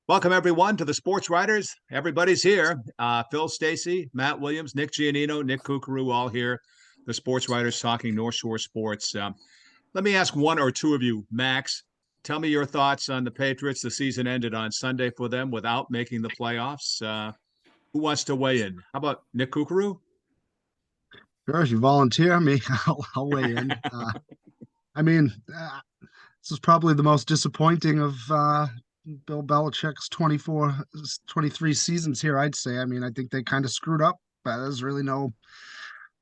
Welcome, everyone, to the Sports Writers. Everybody's here. Phil Stacy, Matt Williams, Nick Giannino, Nick Kukuru, all here. The Sports Writers talking North Shore sports. Let me ask one or two of you. Max, tell me your thoughts on the Patriots. The season ended on Sunday for them without making the playoffs. Who wants to weigh in? How about Nick Kukuru? Sure, if you volunteer me, I'll weigh in. I mean, this is probably the most disappointing of Bill Belichick's 23 seasons here, I'd say. I mean, I think they kind of screwed up, but there's really no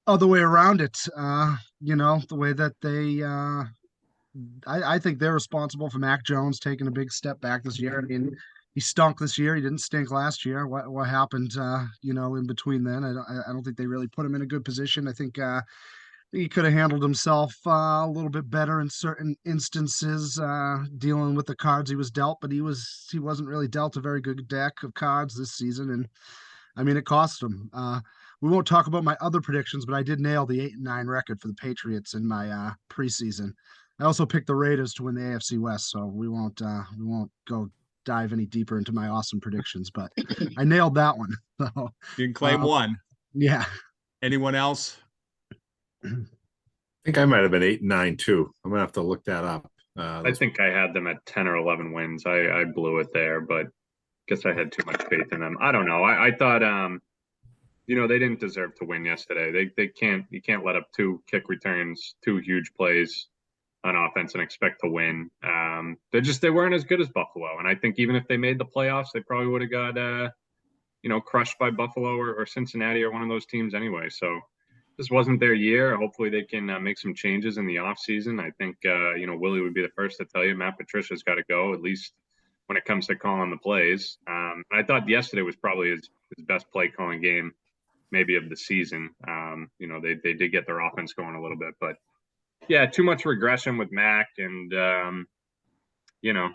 other way around it. The way that I think they're responsible for Mac Jones taking a big step back this year. I mean, he stunk this year. He didn't stink last year. What happened, in between then? I don't think they really put him in a good position. I think he could have handled himself a little bit better in certain instances, dealing with the cards he was dealt. But he wasn't really dealt a very good deck of cards this season, and I mean, it cost him. We won't talk about my other predictions, but I did nail the 8-9 record for the Patriots in my preseason. I also picked the Raiders to win the AFC West, so we won't go dive any deeper into my awesome predictions, but I nailed that one. So, You can claim one. Yeah. Anyone else? I think I might have been 8-9 too. I'm gonna have to look that up. I think I had them at 10 or 11 wins. I blew it there, but guess I had too much faith in them. I don't know. I thought they didn't deserve to win yesterday. You can't let up two kick returns, two huge plays on offense and expect to win. They weren't as good as Buffalo. And I think even if they made the playoffs, they probably would have got crushed by Buffalo or Cincinnati or one of those teams anyway. So this wasn't their year. Hopefully they can make some changes in the offseason. I think Willie would be the first to tell you Matt Patricia's got to go, at least when it comes to calling the plays. I thought yesterday was probably his best play calling game maybe of the season. They did get their offense going a little bit, but yeah, too much regression with Mac and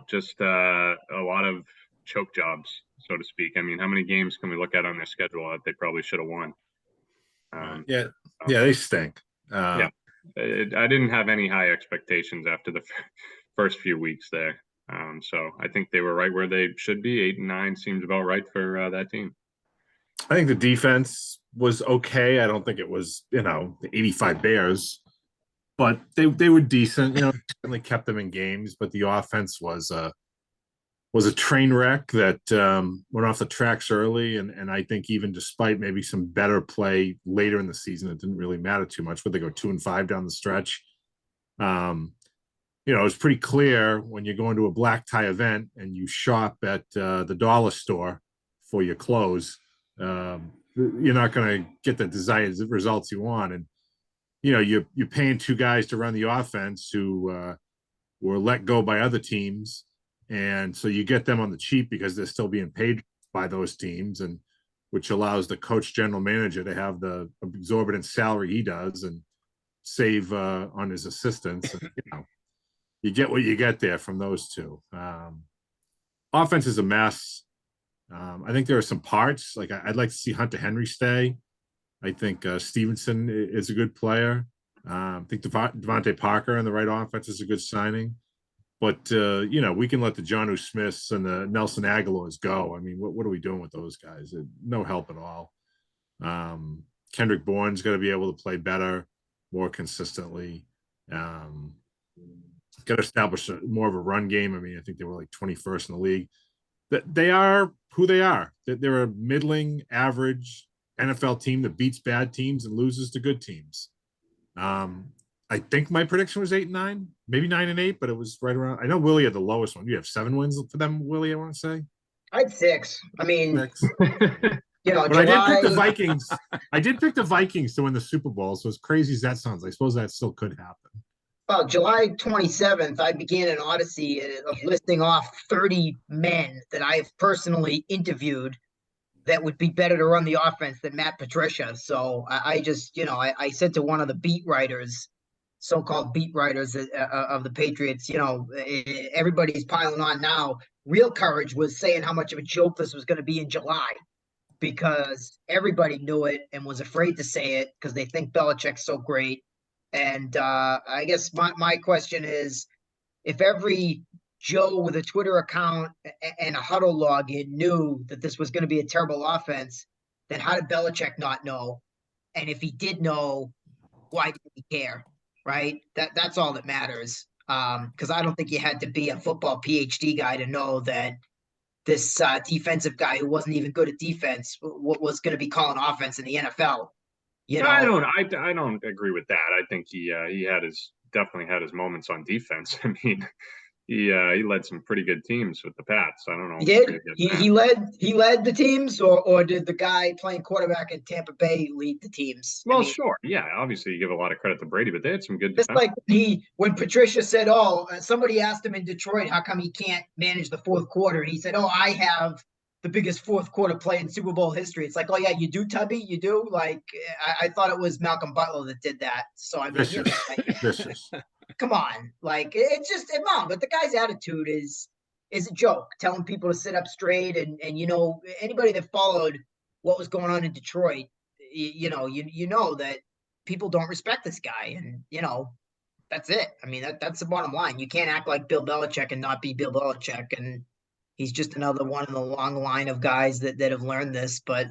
just a lot of choke jobs, so to speak. I mean, how many games can we look at on their schedule that they probably should have won? They stink. I didn't have any high expectations after the first few weeks there. So I think they were right where they should be. 8-9 seems about right for that team. I think the defense was okay. I don't think it was, the 85 Bears, but they were decent. Certainly kept them in games. But the offense was a train wreck that went off the tracks early, and I think even despite maybe some better play later in the season, it didn't really matter too much. But they go 2-5 down the stretch. It was pretty clear when you go into a black tie event and you shop at the dollar store for your clothes, you're not going to get the desired results you want. And, you're paying two guys to run the offense who were let go by other teams. And so you get them on the cheap because they're still being paid by those teams, and which allows the coach general manager to have the exorbitant salary he does and save on his assistants. And, you get what you get there from those two. Offense is a mess. I think there are some parts. Like I'd like to see Hunter Henry stay. I think Stevenson is a good player. I think Devontae Parker in the right offense is a good signing. But, we can let the Jonnu Smiths and the Nelson Aguilars go. I mean, what are we doing with those guys? No help at all. Kendrick Bourne's got to be able to play better, more consistently. Got to establish more of a run game. I mean, I think they were like 21st in the league. They are who they are. They're a middling, average NFL team that beats bad teams and loses to good teams. I think my prediction was 8-9, maybe 9-8, but it was right around. I know Willie had the lowest one. You have 7 wins for them, Willie, I want to say. I had 6. I mean, 6. But July... I did pick the Vikings. I did pick the Vikings to win the Super Bowl. So as crazy as that sounds, I suppose that still could happen. Well, July 27th, I began an odyssey of listing off 30 men that I have personally interviewed that would be better to run the offense than Matt Patricia. So I just, I said to one of the beat writers, so-called beat writers of the Patriots, everybody's piling on now. Real courage was saying how much of a joke this was going to be in July, because everybody knew it and was afraid to say it because they think Belichick's so great. And I guess my question is, if every Joe with a Twitter account and a huddle login knew that this was going to be a terrible offense, then how did Belichick not know? And if he did know, why did he care? Right? That's all that matters. Because I don't think you had to be a football PhD guy to know that this defensive guy who wasn't even good at defense was going to be calling offense in the NFL. You know, I don't agree with that. I think he definitely had his moments on defense. I mean, he led some pretty good teams with the Pats. I don't know. He did. He led the teams, or did the guy playing quarterback in Tampa Bay lead the teams? Well, sure. Yeah, obviously you give a lot of credit to Brady, but they had some good Just defense. like when Patricia said, somebody asked him in Detroit, how come he can't manage the fourth quarter? And he said, I have the biggest fourth quarter play in Super Bowl history. It's like, oh yeah, you do, Tubby, you do. Like, I thought it was Malcolm Butler that did that. So I mean, Vicious. Come on, like it's just mom. But the guy's attitude is a joke, telling people to sit up straight, and anybody that followed what was going on in Detroit, you know that people don't respect this guy, and that's it. I mean that's the bottom line. You can't act like Bill Belichick and not be Bill Belichick, and he's just another one in the long line of guys that have learned this. But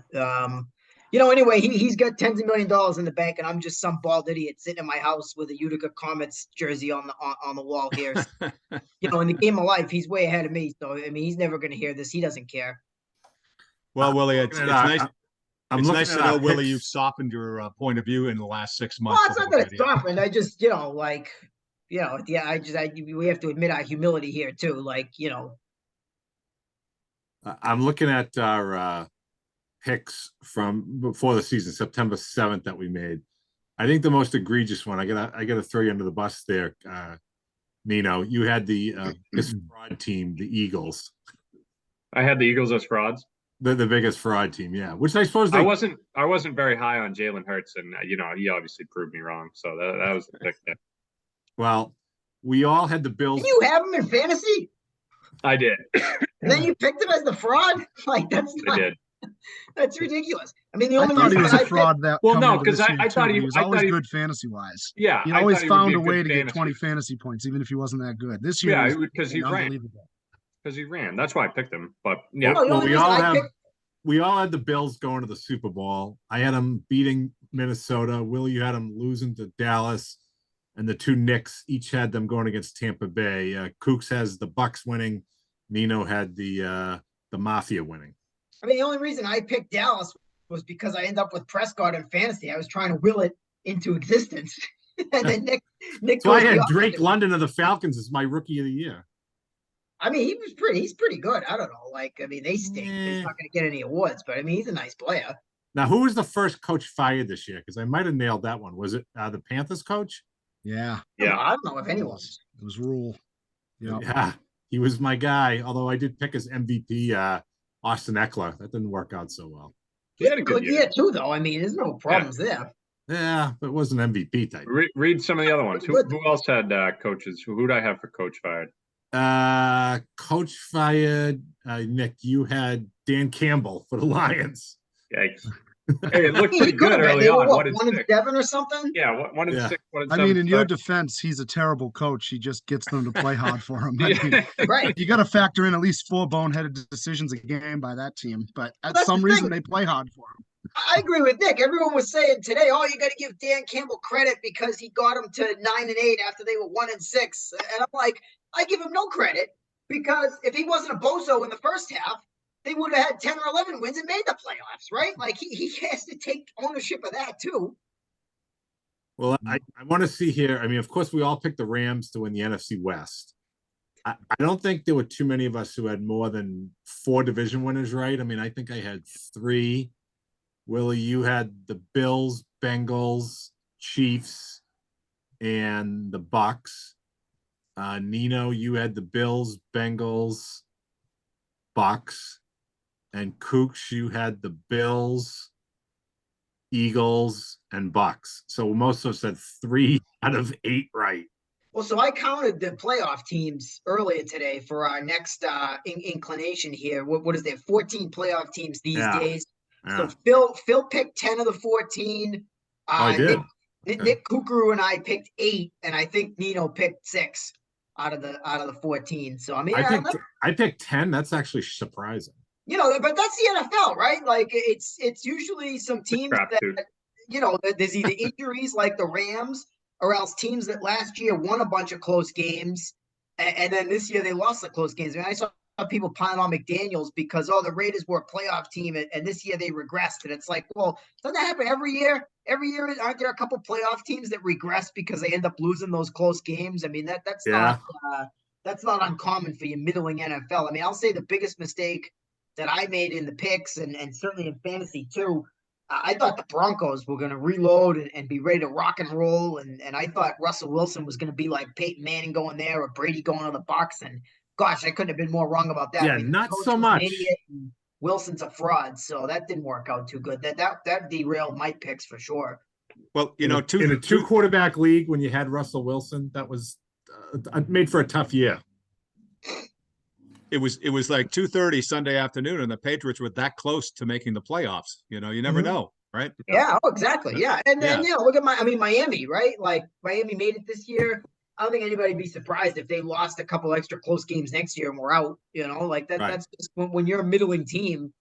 anyway, he's got tens of $millions in the bank, and I'm just some bald idiot sitting in my house with a Utica Comets jersey on the wall here. So, in the game of life, he's way ahead of me. So I mean, he's never going to hear this. He doesn't care. Well, Willie, it's nice. It's nice to know, Willie, picks. you've softened your point of view in the last 6 months. Well, it's not that it's softened. I just, we have to admit our humility here too. Like, I'm looking at our picks from before the season, September 7th, that we made. I think the most egregious one, I gotta throw you under the bus there, Nino. You had the biggest fraud team, the Eagles. I had the Eagles as frauds. The biggest fraud team, yeah. Which I suppose I wasn't very high on Jalen Hurts, and he obviously proved me wrong. So that was the pick there. Well, we all had the Bills. Did you have him in fantasy? I did. And then you picked him as the fraud? Like that's not. I did. That's ridiculous. I mean, the I only thought he reason was a fraud that. Well, no, because I thought he was I always thought he- good fantasy wise. Yeah, He I always thought he would found be a way good to get fantasy. 20 fantasy points, even if he wasn't that good. This year, Yeah, he's because he ran. unbelievable. Because he ran. That's why I picked him. But yeah, No, the Well, only reason I picked we all had the Bills going to the Super Bowl. I had them beating Minnesota. Will, you had them losing to Dallas, and the two Knicks each had them going against Tampa Bay. Kooks has the Bucks winning. Nino had the Mafia winning. I mean, the only reason I picked Dallas was because I ended up with Prescott in fantasy. I was trying to will it into existence. And then Nick So I goes had the Drake opposite. London of the Falcons as my rookie of the year. I mean, he's pretty good. I don't know. Like, I mean, they stink. He's not going to get any awards, but I mean, he's a nice player. Now, who was the first coach fired this year? Because I might have nailed that one. Was it the Panthers coach? Yeah, I don't know if anyone. it was Rule. Yeah, Yeah, he was my guy. Although I did pick as MVP Austin Eckler. That didn't work out so well. he had a good year. year too, though. I mean, there's no problems there. Yeah, but it wasn't MVP type. Read some of the other ones. Who else had coaches? Who did I have for coach fired? Coach fired. Nick, you had Dan Campbell for the Lions. Yikes. Hey, it looked pretty good early They were on. what, 1-6. 1-7 or something? Yeah, 1-6. 1-7. I mean, in your defense, he's a terrible coach. He just gets them to play hard for him. I mean, Right. you got to factor in at least 4 boneheaded decisions a game by that team. But at That's some the reason, thing. they play hard for him. I agree with Nick. Everyone was saying today, you got to give Dan Campbell credit because he got them to 9-8 after they were 1-6. And I'm like, I give him no credit because if he wasn't a bozo in the first half, they would have had 10 or 11 wins and made the playoffs, right? Like he has to take ownership of that too. Well, I want to see here. I mean, of course, we all picked the Rams to win the NFC West. I don't think there were too many of us who had more than 4 division winners, right? I mean, I think I had 3. Willie, you had the Bills, Bengals, Chiefs, and the Bucks. Nino, you had the Bills, Bengals, Bucks. And Kooks, you had the Bills, Eagles, and Bucks. So most of us had 3 out of 8 right. Well, so I counted the playoff teams earlier today for our next inclination here. What is there? 14 playoff teams these days. Yeah. So Phil picked 10 of the 14. I did. Nick Kukuru and I picked 8, and I think Nino picked 6. out of the 14. So I mean, I picked 10. That's actually surprising. But that's the NFL, right? Like it's usually some teams crap that too. there's either injuries like the Rams, or else teams that last year won a bunch of close games, and then this year they lost the close games. I mean, I saw people piling on McDaniels because the Raiders were a playoff team, and this year they regressed. And it's like, well, doesn't that happen every year? Every year, aren't there a couple playoff teams that regress because they end up losing those close games? I mean, that's not uncommon for your middling NFL. I mean, I'll say the biggest mistake that I made in the picks and certainly in fantasy too. I thought the Broncos were going to reload and be ready to rock and roll, and I thought Russell Wilson was going to be like Peyton Manning going there or Brady going to the Bucs. And gosh, I couldn't have been more wrong about that. Yeah, I mean, not coach so was an much. idiot and Wilson's a fraud, so that didn't work out too good. That derailed my picks for sure. Well, in a two quarterback league, when you had Russell Wilson, that was made for a tough year. It was like 2:30 Sunday afternoon, and the Patriots were that close to making the playoffs. You never know, right? Yeah, exactly. Yeah. And then, look at Miami, right? Like Miami made it this year. I don't think anybody'd be surprised if they lost a couple extra close games next year and we're out, like that. Right. That's just when you're a middling team,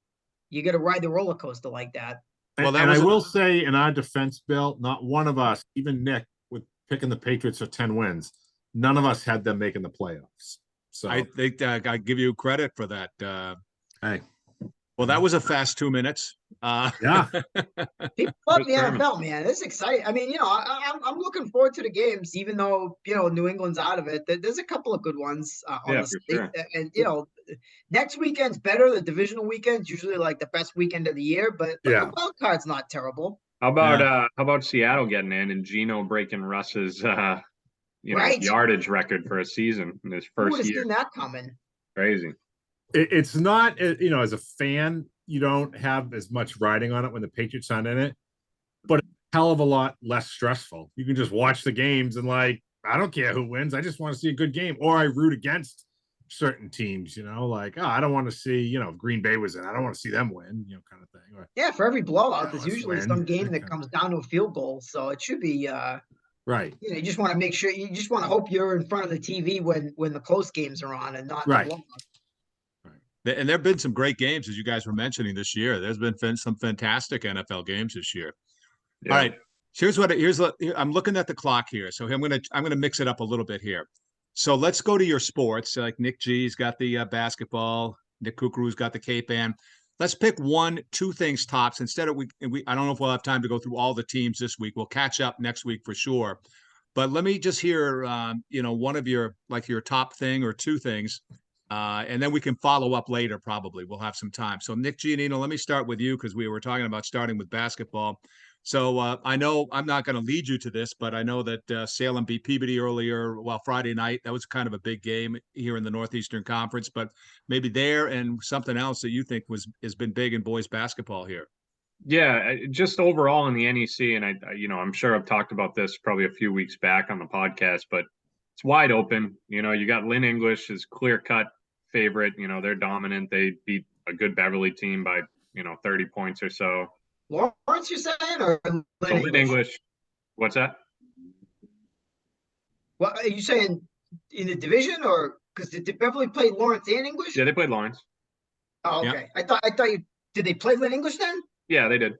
you got to ride the roller coaster like that. Well, and I will say in our defense, Bill, not one of us, even Nick, with picking the Patriots for 10 wins, none of us had them making the playoffs. So I think I give you credit for that. Hey. Well, that was a fast 2 minutes. Yeah. People love the NFL, man. It's exciting. I mean, I'm looking forward to the games, even though, New England's out of it. There's a couple of good ones on the state. Sure. And, next weekend's better. The divisional weekend's usually like the best weekend of the year, but the wild card's not terrible. How about Seattle getting in and Geno breaking Russ's yardage record for a season in his first year? Who would have seen that coming? Crazy. It's not, as a fan, you don't have as much riding on it when the Patriots aren't in it, but it's a hell of a lot less stressful. You can just watch the games and I don't care who wins. I just want to see a good game, or I root against certain teams, I don't want to see, if Green Bay was in, I don't want to see them win, kind of thing. Or, for every blowout, there's usually some game that comes down to a field goal. So it should be, right. You just want to make sure, you just want to hope you're in front of the TV when the close games are on and not right. The blowouts. And there have been some great games, as you guys were mentioning this year. There's been some fantastic NFL games this year. Yeah. All right, here's I'm looking at the clock here, so I'm gonna mix it up a little bit here. So let's go to your sports. Like Nick G's got the basketball, Nick Kukuru's got the K-Band. Let's pick 1-2 things tops. Instead of I don't know if we'll have time to go through all the teams this week. We'll catch up next week for sure. But let me just hear, one of your top thing or 2 things. And then we can follow up later, probably. We'll have some time. So, Nick Giannino, let me start with you because we were talking about starting with basketball. So, I know I'm not going to lead you to this, but I know that Salem beat Peabody Friday night. That was kind of a big game here in the Northeastern Conference, but maybe there and something else that you think has been big in boys basketball here. Yeah, just overall in the NEC, and I'm sure I've talked about this probably a few weeks back on the podcast, but it's wide open. You got Lynn English is clear-cut favorite. They're dominant. They beat a good Beverly team by 30 points or so. Lawrence, you're saying, or Lynn English? What's that? Well, are you saying in the division, or because did Beverly play Lawrence and English? Yeah, they played Lawrence. Oh, okay. Yeah. I thought you did. They play Lynn English then? Yeah, they did.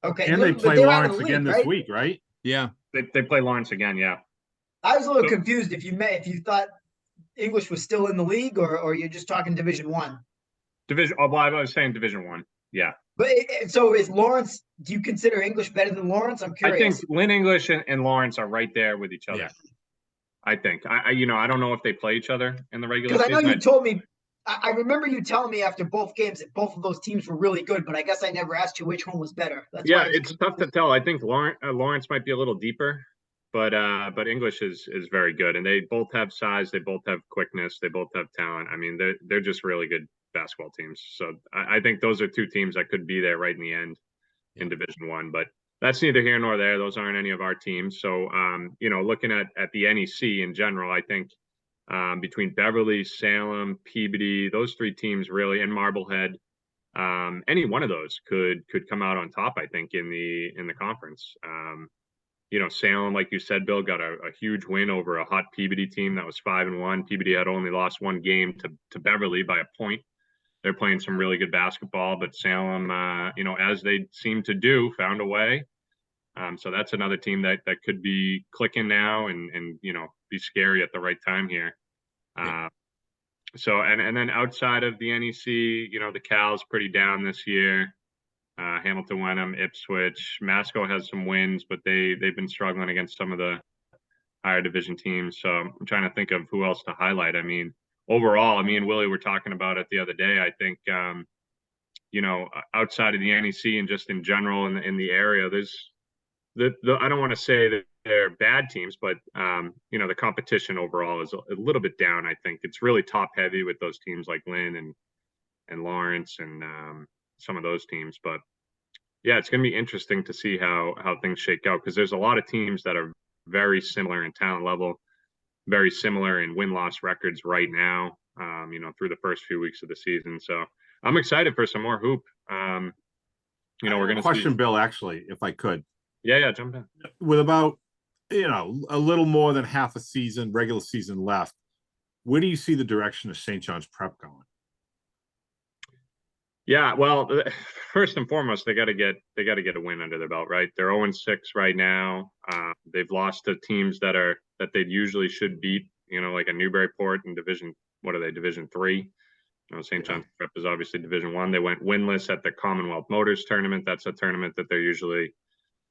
Okay, and they play Lawrence again this week, right? Yeah, they play Lawrence again. Yeah. I was a little confused if you thought English was still in the league, or you're just talking Division 1. Division. Oh, well, I was saying Division 1. Yeah. But so is Lawrence? Do you consider English better than Lawrence? I'm curious. I think Lynn English and Lawrence are right there with each other. Yeah. I think. I don't know if they play each other in the regular season. Because I know you told me. I remember you telling me after both games that both of those teams were really good, but I guess I never asked you which one was better. That's it's tough to tell. I think Lawrence might be a little deeper, but English is very good, and they both have size, they both have quickness, they both have talent. I mean, they're just really good basketball teams. So I think those are 2 teams that could be there right in the end in Division 1. But that's neither here nor there. Those aren't any of our teams. So looking at the NEC in general, I think. Between Beverly, Salem, Peabody, those 3 teams really, and Marblehead, any one of those could come out on top. I think in the conference. Salem, like you said, Bill, got a huge win over a hot Peabody team that was 5-1. Peabody had only lost one game to Beverly by a point. They're playing some really good basketball, but Salem, as they seem to do, found a way. So that's another team that could be clicking now and be scary at the right time here. And then outside of the NEC, the Cal's pretty down this year. Hamilton, Wenham, Ipswich, Masco has some wins, but they've been struggling against some of the higher division teams. So I'm trying to think of who else to highlight. I mean, overall, me and Willie were talking about it the other day. I think, outside of the NEC and just in general in the area, there's I don't want to say that they're bad teams, but the competition overall is a little bit down. I think it's really top heavy with those teams like Lynn and Lawrence and some of those teams. But yeah, it's going to be interesting to see how things shake out, because there's a lot of teams that are very similar in talent level, very similar in win-loss records right now, through the first few weeks of the season. So I'm excited for some more hoop. We're going to question, Bill, actually, if I could. Yeah, jump in. With about, a little more than half a season, regular season left, where do you see the direction of St. John's Prep going? Yeah, well, first and foremost, they got to get a win under their belt, right? They're 0-6 right now. They've lost to teams that they usually should beat, like a Newburyport in Division 3. St. John's Prep is obviously Division 1. They went winless at the Commonwealth Motors tournament. That's a tournament that they're usually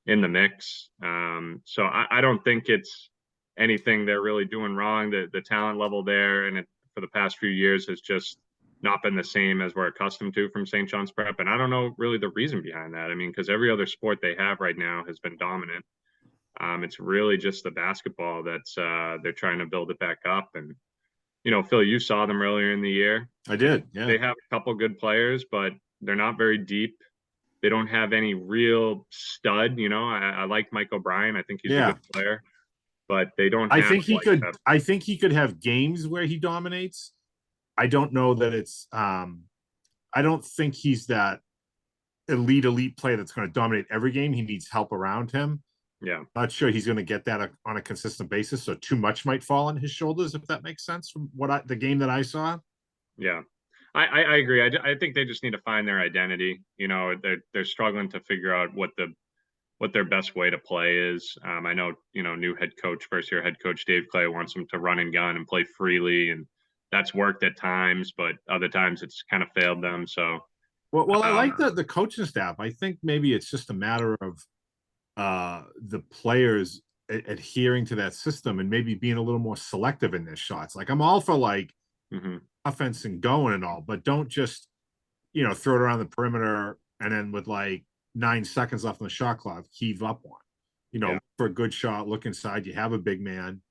in the mix. So I don't think it's anything they're really doing wrong. The talent level there and for the past few years has just not been the same as we're accustomed to from St. John's Prep. And I don't know really the reason behind that. I mean, because every other sport they have right now has been dominant. It's really just the basketball that's they're trying to build it back up. And, Phil, you saw them earlier in the year. I did, yeah. They have a couple good players, but they're not very deep. They don't have any real stud. I like Mike O'Brien. I think he's a good player, but they don't. I think he could have games where he dominates. I don't know that it's. I don't think he's that elite player that's going to dominate every game. He needs help around him. Yeah, not sure he's going to get that on a consistent basis. So too much might fall on his shoulders, if that makes sense from the game that I saw. Yeah. I agree. I think they just need to find their identity. They're struggling to figure out what their best way to play is. I know, new first year head coach Dave Clay wants them to run and gun and play freely, and that's worked at times, but other times it's kind of failed them. So, well, I like the coaching staff. I think maybe it's just a matter of the players adhering to that system and maybe being a little more selective in their shots. Like, I'm all for offense and going and all, but don't just throw it around the perimeter and then with like 9 seconds left on the shot clock heave up one. For a good shot, look inside. You have a big man.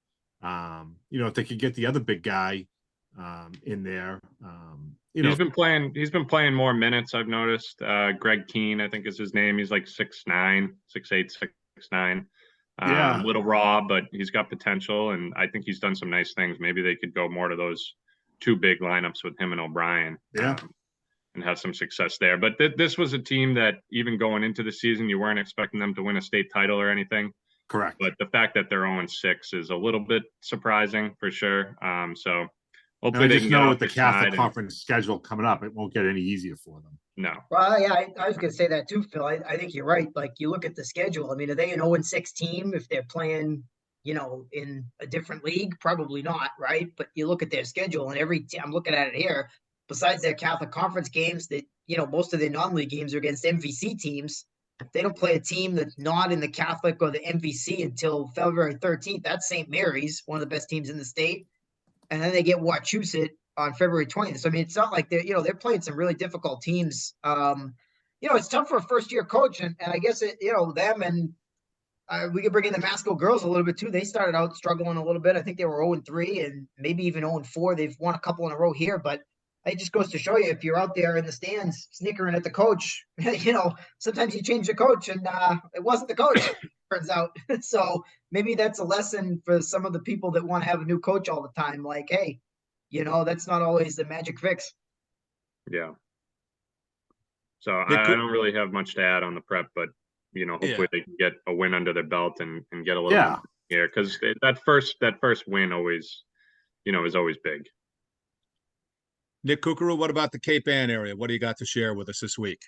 If they could get the other big guy in there, he's been playing more minutes, I've noticed. Greg Keene, I think is his name. He's like 6'9", 6'8", 6'9". Little raw, but he's got potential, and I think he's done some nice things. Maybe they could go more to those 2 big lineups with him and O'Brien, and have some success there. But this was a team that even going into the season, you weren't expecting them to win a state title or anything. Correct. But the fact that they're 0-6 is a little bit surprising for sure. So hopefully they can know with the Catholic Conference schedule coming up, it won't get any easier for them. No. Well, yeah, I was going to say that too, Phil. I think you're right. Like, you look at the schedule. I mean, are they an 0-6 team if they're playing, in a different league? Probably not, right? But you look at their schedule, and I'm looking at it here. Besides their Catholic Conference games, that most of their non-league games are against MVC teams. They don't play a team that's not in the Catholic or the MVC until February 13th. That's St. Mary's, one of the best teams in the state, and then they get Wachusett on February 20th. So I mean, it's not like they're playing some really difficult teams. It's tough for a first-year coach, and I guess them and we could bring in the Masco girls a little bit too. They started out struggling a little bit. I think they were 0-3 and maybe even 0-4. They've won a couple in a row here, but it just goes to show you, if you're out there in the stands snickering at the coach, sometimes you change the coach and it wasn't the coach, turns out. So maybe that's a lesson for some of the people that want to have a new coach all the time. Like, hey, that's not always the magic fix. Yeah. So I don't really have much to add on the Prep, but Yeah. hopefully they can get a win under their belt and get a little Yeah. here, because that first win always, is always big. Nick Kukuru, what about the Cape Ann area? What do you got to share with us this week?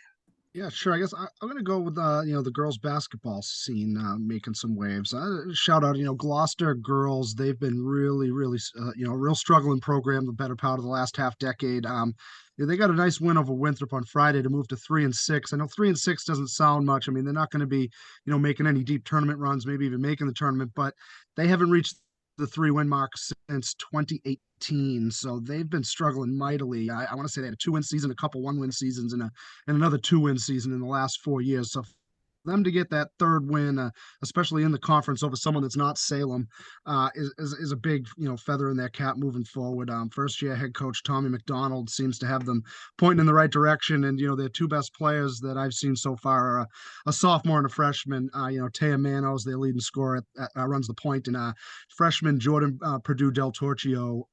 Yeah, sure. I guess I'm gonna go with the girls basketball scene making some waves. Shout out, Gloucester girls. They've been really, really, real struggling program the better part of the last half decade. They got a nice win over Winthrop on Friday to move to 3-6. I know 3-6 doesn't sound much. I mean, they're not going to be, making any deep tournament runs, maybe even making the tournament, but they haven't reached the 3-win mark since 2018. So they've been struggling mightily. I want to say they had a 2-win season, a couple 1-win seasons, and another 2-win season in the last 4 years. So for them to get that third win, especially in the conference over someone that's not Salem, is a big feather in their cap moving forward. First year head coach Tommy McDonald seems to have them pointing in the right direction, and their two best players that I've seen so far are a sophomore and a freshman. Taya Manos, their leading scorer, runs the point, and freshman Jordan Purdue Del Torchio.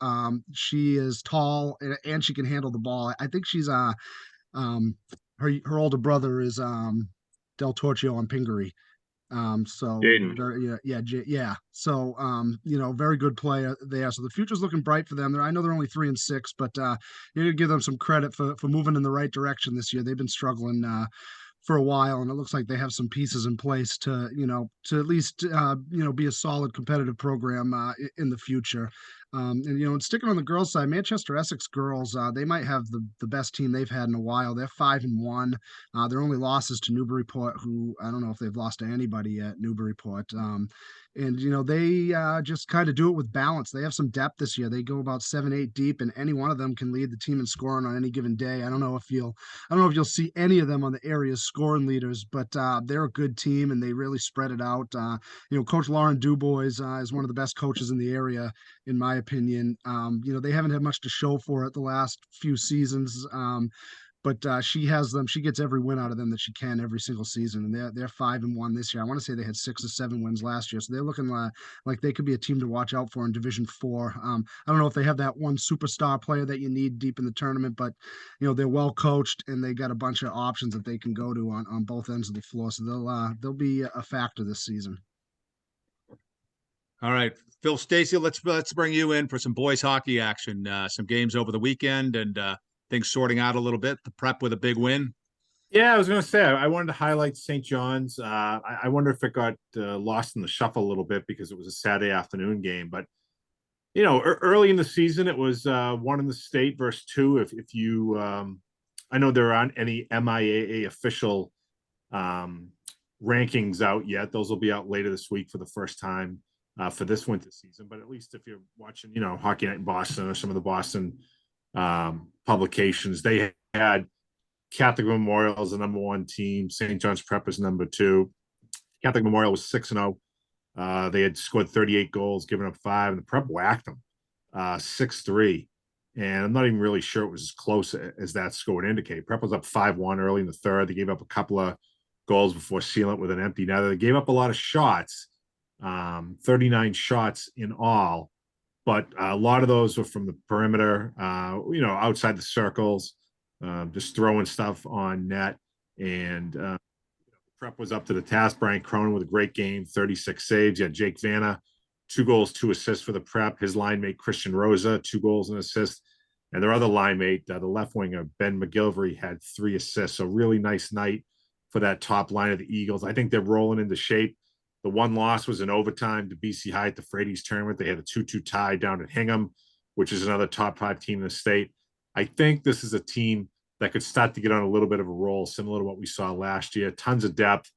She is tall and she can handle the ball. I think she's um, her older brother is Del Torchio on Pingaree. So Jaden. yeah. So very good player there. So the future's looking bright for them. I know they're only 3-6, but you gotta give them some credit for moving in the right direction this year. They've been struggling for a while, and it looks like they have some pieces in place to at least be a solid competitive program in the future. And sticking on the girls' side, Manchester Essex girls, they might have the best team they've had in a while. They're 5-1. Their only losses to Newburyport, who I don't know if they've lost to anybody yet. Newburyport, and they just kind of do it with balance. They have some depth this year. They go about 7-8 deep, and any one of them can lead the team in scoring on any given day. I don't know if you'll see any of them on the area's scoring leaders, but they're a good team and they really spread it out. Coach Lauren Dubois is one of the best coaches in the area, in my opinion. They haven't had much to show for it the last few seasons. But she has them. She gets every win out of them that she can every single season, and they're 5-1 this year. I want to say they had 6 or 7 wins last year, so they're looking like they could be a team to watch out for in Division 4. I don't know if they have that one superstar player that you need deep in the tournament, but they're well coached and they got a bunch of options that they can go to on both ends of the floor, so they'll be a factor this season. All right, Phil Stacy, let's bring you in for some boys hockey action. Some games over the weekend and things sorting out a little bit. The Prep with a big win. Yeah, I was going to say I wanted to highlight St. John's. I wonder if it got lost in the shuffle a little bit because it was a Saturday afternoon game. But early in the season, it was 1 in the state versus 2. If you, I know there aren't any MIAA official rankings out yet. Those will be out later this week for the first time for this winter season. But at least if you're watching, Hockey Night in Boston or some of the Boston publications, they had Catholic Memorial as the number 1 team. St. John's Prep is number 2. Catholic Memorial was 6-0. They had scored 38 goals, given up 5, and the Prep whacked them 6-3. And I'm not even really sure it was as close as that score would indicate. Prep was up 5-1 early in the third. They gave up a couple of goals before sealing it with an empty netter. They gave up a lot of shots, 39 shots in all, but a lot of those were from the perimeter, outside the circles, just throwing stuff on net. And Prep was up to the task. Brian Cronin with a great game, 36 saves. You had Jake Vanna, 2 goals, 2 assists for the Prep. His line mate, Christian Rosa, 2 goals and assists. And their other line mate, the left winger, Ben McGilvery, had 3 assists. So really nice night for that top line of the Eagles. I think they're rolling into shape. The one loss was in overtime to BC High at the Frady's tournament. They had a 2-2 tie down at Hingham, which is another top 5 team in the state. I think this is a team that could start to get on a little bit of a roll, similar to what we saw last year. Tons of depth,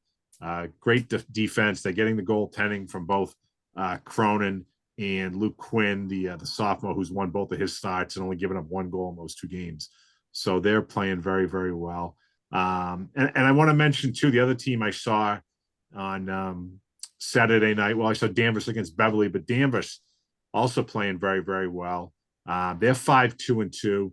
great defense. They're getting the goaltending from both Cronin and Luke Quinn, the sophomore, who's won both of his starts and only given up 1 goal in those 2 games. So they're playing very, very well. And I want to mention, too, the other team I saw on Saturday night. Well, I saw Danvers against Beverly, but Danvers also playing very, very well. They're 5-2-2.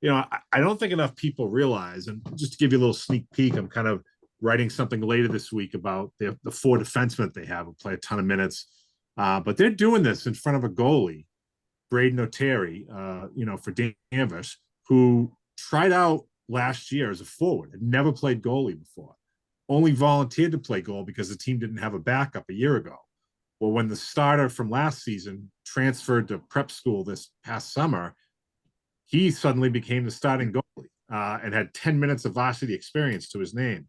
I don't think enough people realize, and just to give you a little sneak peek, I'm kind of writing something later this week about the 4 defensemen they have who play a ton of minutes. But they're doing this in front of a goalie, Braden O'Terry, for Danvers, who tried out last year as a forward, had never played goalie before. only volunteered to play goal because the team didn't have a backup a year ago. Well, when the starter from last season transferred to prep school this past summer, he suddenly became the starting goalie and had 10 minutes of varsity experience to his name.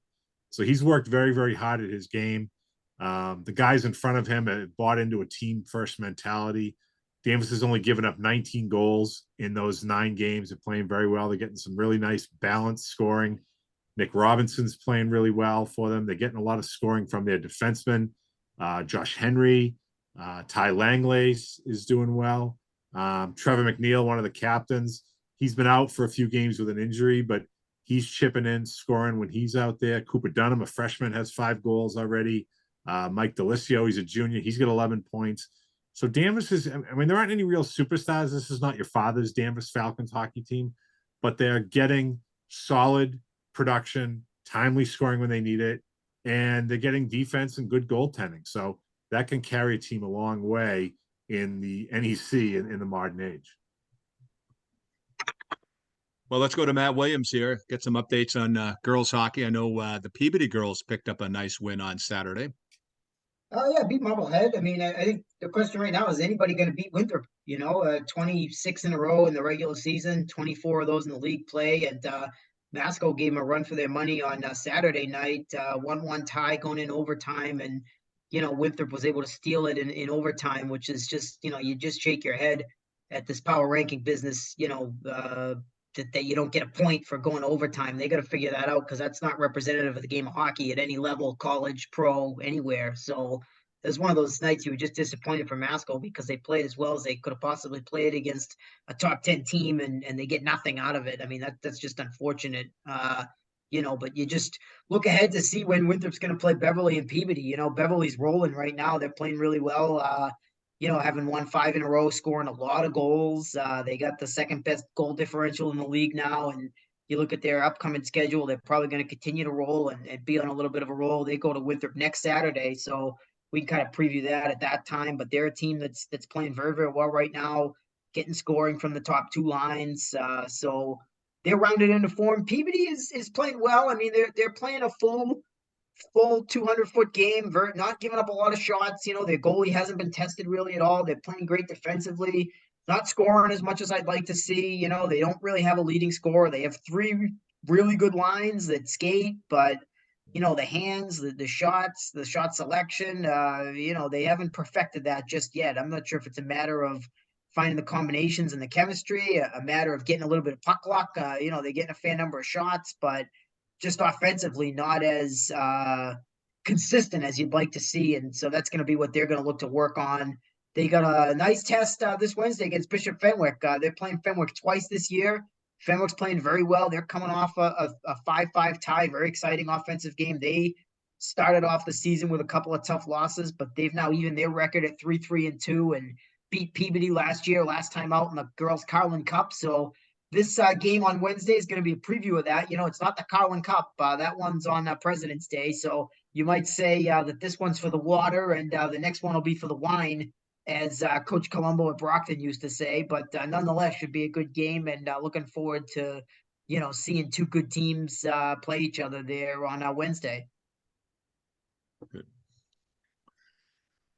So he's worked very, very hard at his game. The guys in front of him have bought into a team first mentality. Danvers has only given up 19 goals in those 9 games. They're playing very well. They're getting some really nice balanced scoring. Nick Robinson's playing really well for them. They're getting a lot of scoring from their defensemen. Josh Henry, Ty Langley is doing well. Trevor McNeil, one of the captains, he's been out for a few games with an injury, but he's chipping in, scoring when he's out there. Cooper Dunham, a freshman, has 5 goals already. Mike Delisio, he's a junior. He's got 11 points. So Danvers is, I mean, there aren't any real superstars. This is not your father's Danvers Falcons hockey team, but they're getting solid production, timely scoring when they need it, and they're getting defense and good goaltending. So that can carry a team a long way in the NEC in the modern age. Well, let's go to Matt Williams here, get some updates on girls hockey. I know the Peabody girls picked up a nice win on Saturday. Oh yeah, beat Marblehead. I mean, I think the question right now is anybody going to beat Winthrop? 26 in a row in the regular season, 24 of those in the league play, and Masco gave them a run for their money on Saturday night. 1-1 tie going in overtime, and Winthrop was able to steal it in overtime, which is just you just shake your head at this power ranking business. That you don't get a point for going to overtime. They got to figure that out because that's not representative of the game of hockey at any level, college, pro, anywhere. So it's one of those nights you were just disappointed for Masco because they played as well as they could have possibly played against a top 10 team and they get nothing out of it. I mean, that's just unfortunate. But you just look ahead to see when Winthrop's going to play Beverly and Peabody. Beverly's rolling right now. They're playing really well. Having won 5 in a row, scoring a lot of goals. They got the second best goal differential in the league now. And you look at their upcoming schedule, they're probably going to continue to roll and be on a little bit of a roll. They go to Winthrop next Saturday. So we can kind of preview that at that time. But they're a team that's playing very, very well right now, getting scoring from the top 2 lines. So they're rounded into form. Peabody is playing well. I mean, they're playing a full 200-foot game, not giving up a lot of shots. Their goalie hasn't been tested really at all. They're playing great defensively, not scoring as much as I'd like to see. They don't really have a leading scorer. They have 3 really good lines that skate, but the hands, the shots, the shot selection, they haven't perfected that just yet. I'm not sure if it's a matter of finding the combinations and the chemistry, a matter of getting a little bit of puck luck. They're getting a fair number of shots, but just offensively not as consistent as you'd like to see. And so that's going to be what they're going to look to work on. They got a nice test this Wednesday against Bishop Fenwick. They're playing Fenwick twice this year. Fenwick's playing very well. They're coming off a 5-5 tie, very exciting offensive game. They started off the season with a couple of tough losses, but they've now evened their record at 3-3-2 and beat Peabody last time out in the Girls Carlin Cup. So this game on Wednesday is going to be a preview of that. It's not the Carlin Cup. That one's on President's Day. So you might say that this one's for the water and the next one will be for the wine, as Coach Colombo at Brockton used to say. But nonetheless, should be a good game and looking forward to, seeing 2 good teams play each other there on Wednesday. Good.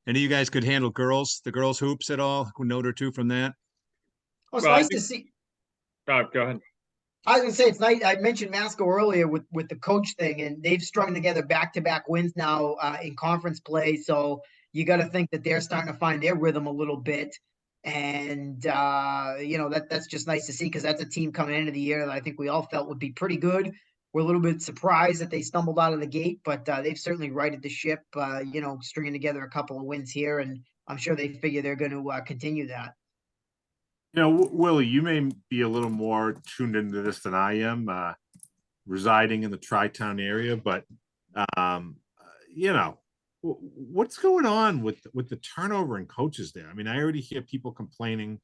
Any of you guys could handle the girls hoops at all? A note or two from that? Well, it's nice to see. Go ahead. I was gonna say it's nice. I mentioned Masco earlier with the coach thing, and they've strung together back-to-back wins now in conference play. So you got to think that they're starting to find their rhythm a little bit, and that's just nice to see because that's a team coming into the year that I think we all felt would be pretty good. We're a little bit surprised that they stumbled out of the gate, but they've certainly righted the ship. Stringing together a couple of wins here, and I'm sure they figure they're going to continue that. Willie, you may be a little more tuned into this than I am, residing in the Tri-Town area, but what's going on with the turnover in coaches there? I mean, I already hear people complaining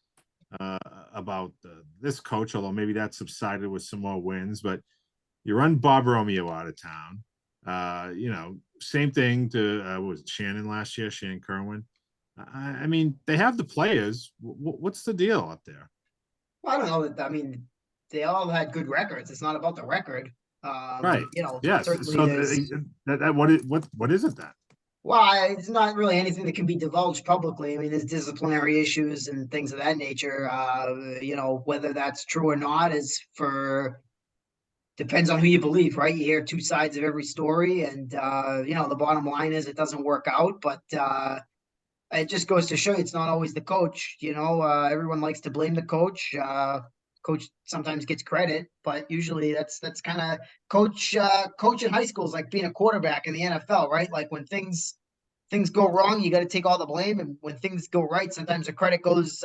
about this coach, although maybe that subsided with some more wins, but you run Bob Romeo out of town. Same thing to was it Shannon last year, Shannon Kerwin. I mean, they have the players. What's the deal up there? Well, I don't know. I mean, they all had good records. It's not about the record. Right. Yes. Certainly So there's, what is it then? well, it's not really anything that can be divulged publicly. I mean, there's disciplinary issues and things of that nature. Whether that's true or not is for depends on who you believe, right? You hear two sides of every story, and the bottom line is it doesn't work out, but it just goes to show you it's not always the coach. Everyone likes to blame the coach. Coach sometimes gets credit, but usually that's kind of coach in high school is like being a quarterback in the NFL, right? Like when things go wrong, you got to take all the blame, and when things go right, sometimes the credit goes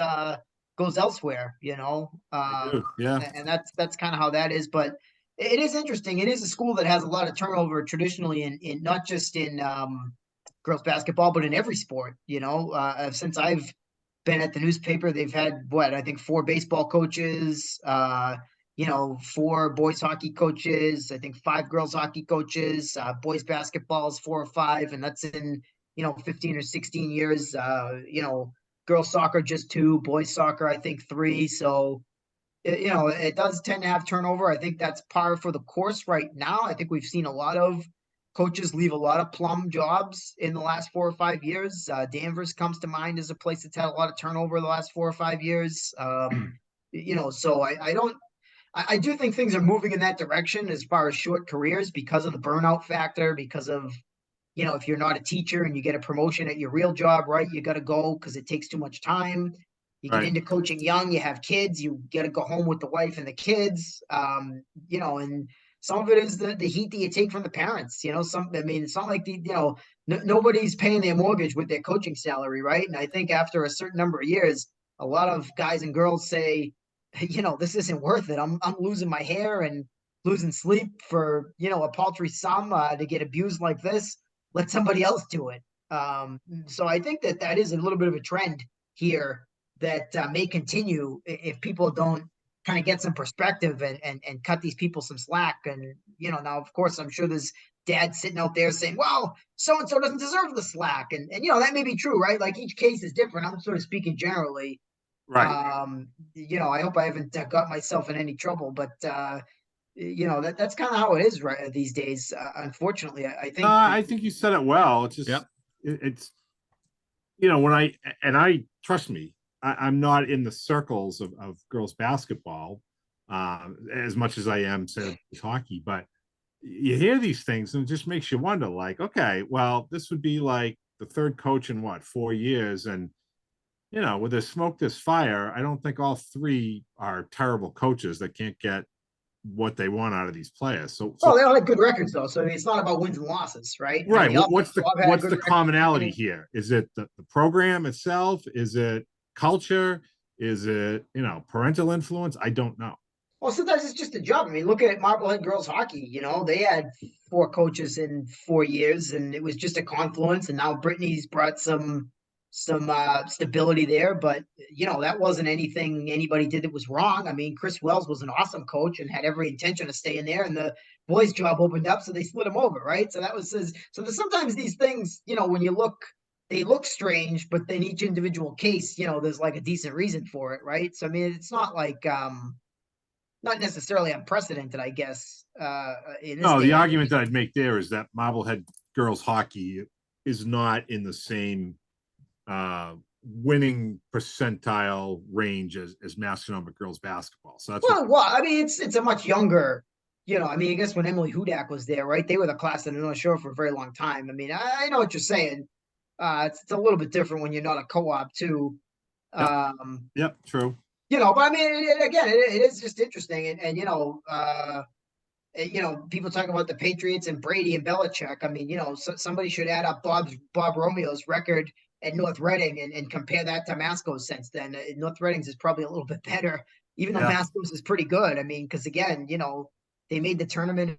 elsewhere. I do. Yeah. And that's kind of how that is. But it is interesting. It is a school that has a lot of turnover traditionally, in not just in girls basketball, but in every sport. Since I've been at the newspaper, they've had I think 4 baseball coaches, 4 boys hockey coaches, I think 5 girls hockey coaches, boys basketball is 4 or 5, and that's in 15 or 16 years. Girls soccer just 2, boys soccer I think 3. So it does tend to have turnover. I think that's par for the course right now. I think we've seen a lot of coaches leave a lot of plum jobs in the last 4 or 5 years. Danvers comes to mind as a place that's had a lot of turnover the last 4 or 5 years. So I do think things are moving in that direction as far as short careers because of the burnout factor, because of, if you're not a teacher and you get a promotion at your real job, right, you got to go because it takes too much time. You get Right. into coaching young, you have kids, you got to go home with the wife and the kids, and some of it is the heat that you take from the parents. It's not like nobody's paying their mortgage with their coaching salary, right? And I think after a certain number of years, a lot of guys and girls say, this isn't worth it. I'm losing my hair and losing sleep for a paltry sum to get abused like this. Let somebody else do it. So I think that is a little bit of a trend here that may continue if people don't kind of get some perspective and cut these people some slack. And now of course I'm sure there's dads sitting out there saying, well, so and so doesn't deserve the slack, and that may be true, right? Like each case is different. I'm sort of speaking generally. Right. I hope I haven't got myself in any trouble, but that's kind of how it is right these days. Unfortunately, I think. I think you said it well. It's just, Yep. it's, when I trust me, I'm not in the circles of girls basketball as much as I am, say, hockey, but you hear these things and it just makes you wonder, like, okay, well, this would be like the third coach in 4 years. And, with this smoke, this fire, I don't think all 3 are terrible coaches that can't get what they want out of these players. So They all had good records though, so I mean, it's not about wins and losses, right? right. I mean, What's the commonality here? Is it the program itself? Is it culture? Is it, parental influence? I don't know. Well, sometimes it's just a job. I mean, look at Marblehead girls hockey. They had 4 coaches in 4 years, and it was just a confluence. And now Brittany's brought some stability there, but that wasn't anything anybody did that was wrong. I mean, Chris Wells was an awesome coach and had every intention of staying there, and the boys' job opened up, so they split him over, right? So that was his. So there's sometimes these things, when you look, they look strange, but then each individual case, there's like a decent reason for it, right? So I mean, it's not like not necessarily unprecedented, I guess. In this No, the day. argument that I'd make there is that Marblehead girls hockey is not in the same winning percentile range as Massanutten girls basketball. So that's well, I mean, it's a much younger, I mean, I guess when Emily Hudak was there, right? They were the class of the North Shore for a very long time. I mean, I know what you're saying. It's a little bit different when you're not a co-op too. Yep. Yep, true. But I mean, it is just interesting, and people talk about the Patriots and Brady and Belichick. I mean, somebody should add up Bob Romeo's record at North Reading and compare that to Masco's since then. North Reading's is probably a little bit better, even though Masco's is pretty good. I mean, because again, they made the tournament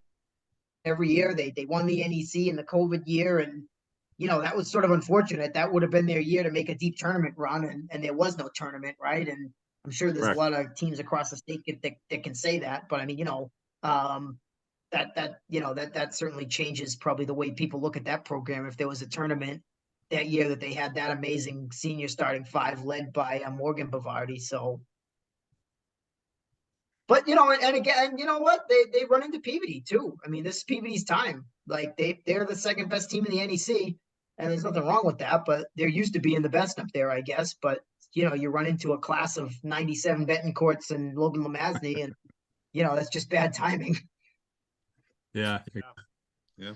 every year. They won the NEC in the COVID year, and that was sort of unfortunate. That would have been their year to make a deep tournament run, and there was no tournament, right? And I'm sure there's a lot of teams across the state that can say that, but I mean, that certainly changes probably the way people look at that program. If there was a tournament that year that they had that amazing senior starting 5 led by Morgan Bavardi. So But and again, you know what? They run into Peabody too. I mean, this is Peabody's time. Like they're the second best team in the NEC, and there's nothing wrong with that. But they're used to being the best up there, I guess. But you run into a class of '97 Betancourts and Logan Lamazney, and that's just bad timing. Yeah. Yeah.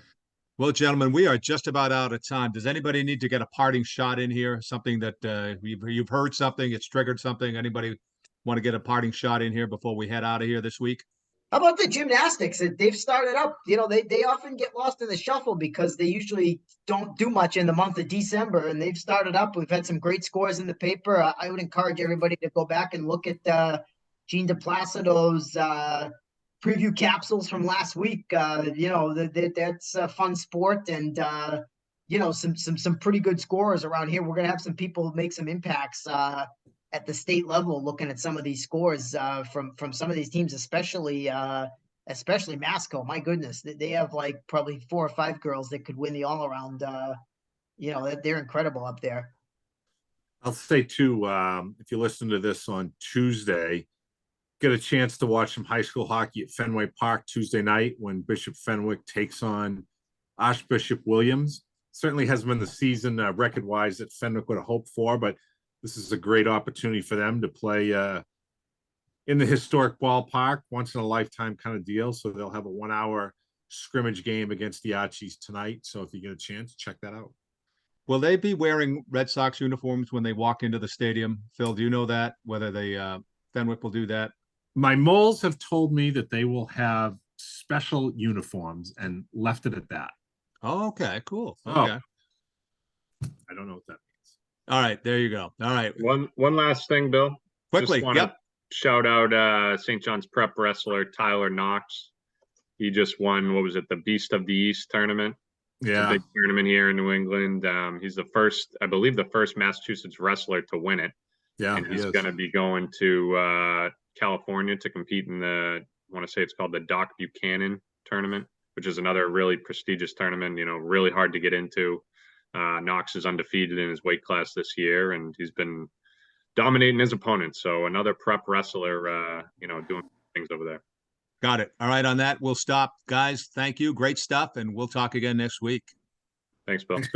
Well, gentlemen, we are just about out of time. Does anybody need to get a parting shot in here? Something that you've heard something, it's triggered something. Anybody want to get a parting shot in here before we head out of here this week? How about the gymnastics? They've started up. They often get lost in the shuffle because they usually don't do much in the month of December, and they've started up. We've had some great scores in the paper. I would encourage everybody to go back and look at Gene DePlacido's preview capsules from last week. That's a fun sport, and some pretty good scorers around here. We're gonna have some people make some impacts at the state level, looking at some of these scores from some of these teams, especially Masco. My goodness, they have like probably 4 or 5 girls that could win the all around. They're incredible up there. I'll say too, if you listen to this on Tuesday, get a chance to watch some high school hockey at Fenway Park Tuesday night when Bishop Fenwick takes on Archbishop Williams. Certainly hasn't been the season record-wise that Fenwick would have hoped for, but this is a great opportunity for them to play in the historic ballpark, once in a lifetime kind of deal. So they'll have a 1-hour scrimmage game against the Archies tonight. So if you get a chance, check that out. Will they be wearing Red Sox uniforms when they walk into the stadium? Phil, do you know that? Whether Fenwick will do that? My moles have told me that they will have special uniforms and left it at that. Oh, okay, cool. Okay. I don't know what that means. All right, there you go. All right. One last thing, Bill. Quickly. Just wanna Yep. shout out St. John's Prep wrestler Tyler Knox. He just won, what was it, the Beast of the East tournament? It's a big tournament here in New England. He's the first, I believe, the first Massachusetts wrestler to win it. Yeah, and he's going to be going to California to compete in I want to say it's called the Doc Buchanan tournament, which is another really prestigious tournament, really hard to get into. Knox is undefeated in his weight class this year, and he's been dominating his opponents. So another prep wrestler, doing things over there. Got it. All right, on that, we'll stop. Guys, thank you. Great stuff, and we'll talk again next week. Thanks, Bill. Thanks,